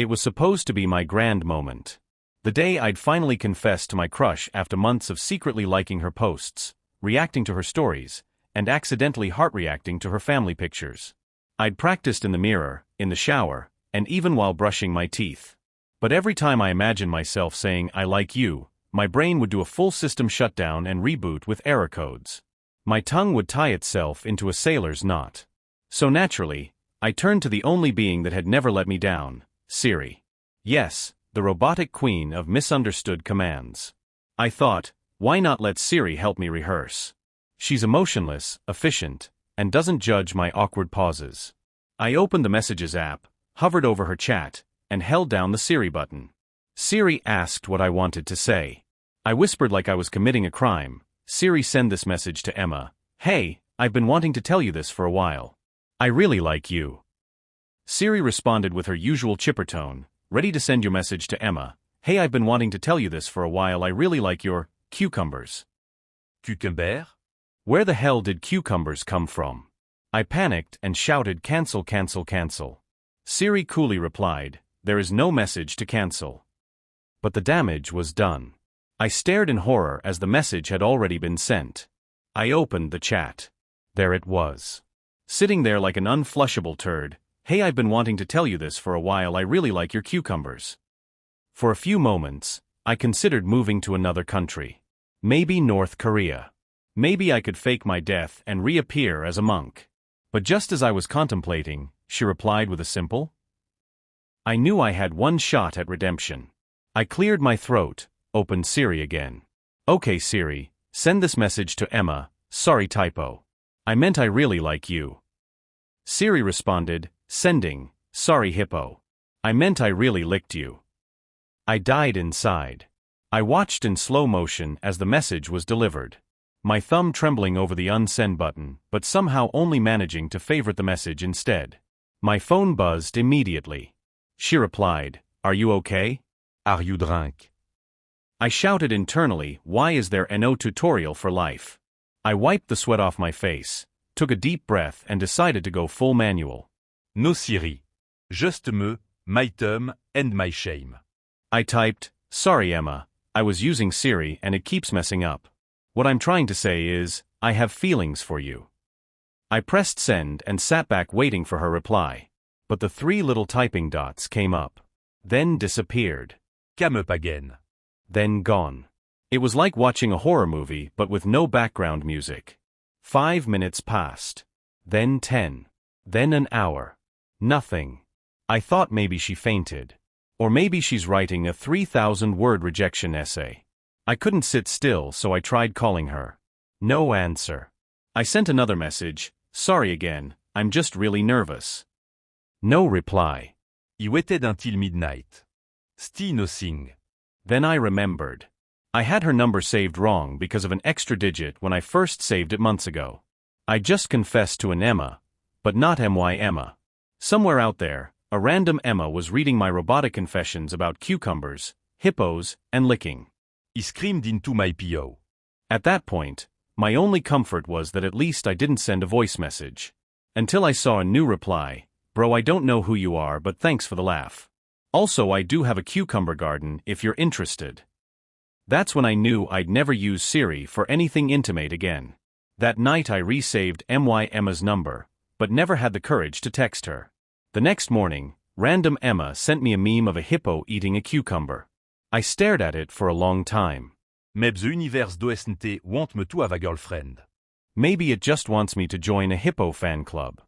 It was supposed to be my grand moment. The day I'd finally confessed to my crush after months of secretly liking her posts, reacting to her stories, and accidentally heart-reacting to her family pictures. I'd practiced in the mirror, in the shower, and even while brushing my teeth. But every time I imagined myself saying "I like you," my brain would do a full system shutdown and reboot with error codes. My tongue would tie itself into a sailor's knot. So naturally, I turned to the only being that had never let me down, Siri. Yes, the robotic queen of misunderstood commands. I thought, why not let Siri help me rehearse? She's emotionless, efficient, and doesn't judge my awkward pauses. I opened the Messages app, hovered over her chat, and held down the Siri button. Siri asked what I wanted to say. I whispered like I was committing a crime. Siri, send this message to Emma. Hey, I've been wanting to tell you this for a while. I really like you. Siri responded with her usual chipper tone, ready to send your message to Emma. Hey, I've been wanting to tell you this for a while. I really like your cucumbers. Cucumber? Where the hell did cucumbers come from? I panicked and shouted, cancel, cancel, cancel. Siri coolly replied, there is no message to cancel. But the damage was done. I stared in horror as the message had already been sent. I opened the chat. There it was. Sitting there like an unflushable turd. Hey, I've been wanting to tell you this for a while. I really like your cucumbers. For a few moments, I considered moving to another country. Maybe North Korea. Maybe I could fake my death and reappear as a monk. But just as I was contemplating, she replied with a simple. I knew I had one shot at redemption. I cleared my throat, opened Siri again. Okay Siri, send this message to Emma, sorry typo. I meant I really like you. Siri responded, sending, sorry hippo. I meant I really licked you. I died inside. I watched in slow motion as the message was delivered. My thumb trembling over the unsend button, but somehow only managing to favorite the message instead. My phone buzzed immediately. She replied, are you okay? Are you drunk? I shouted internally, why is there no tutorial for life? I wiped the sweat off my face, took a deep breath and decided to go full manual. No Siri. Just me, my thumb, and my shame. I typed, sorry Emma, I was using Siri and it keeps messing up. What I'm trying to say is, I have feelings for you. I pressed send and sat back waiting for her reply. But the three little typing dots came up. Then disappeared. Come up again. Then gone. It was like watching a horror movie but with no background music. 5 minutes passed. Then 10. Then an hour. Nothing. I thought maybe she fainted. Or maybe she's writing a 3,000-word rejection essay. I couldn't sit still, so I tried calling her. No answer. I sent another message, sorry again, I'm just really nervous. No reply. I waited until midnight. Still nothing. Then I remembered. I had her number saved wrong because of an extra digit when I first saved it months ago. I just confessed to an Emma, but not MY Emma. Somewhere out there, a random Emma was reading my robotic confessions about cucumbers, hippos, and licking. I screamed into my PO. At that point, my only comfort was that at least I didn't send a voice message. Until I saw a new reply, bro, I don't know who you are but thanks for the laugh. Also, I do have a cucumber garden if you're interested. That's when I knew I'd never use Siri for anything intimate again. That night I resaved MY Emma's number, but never had the courage to text her. The next morning, random Emma sent me a meme of a hippo eating a cucumber. I stared at it for a long time. Maybe the universe doesn't want me to have a girlfriend. Maybe it just wants me to join a hippo fan club.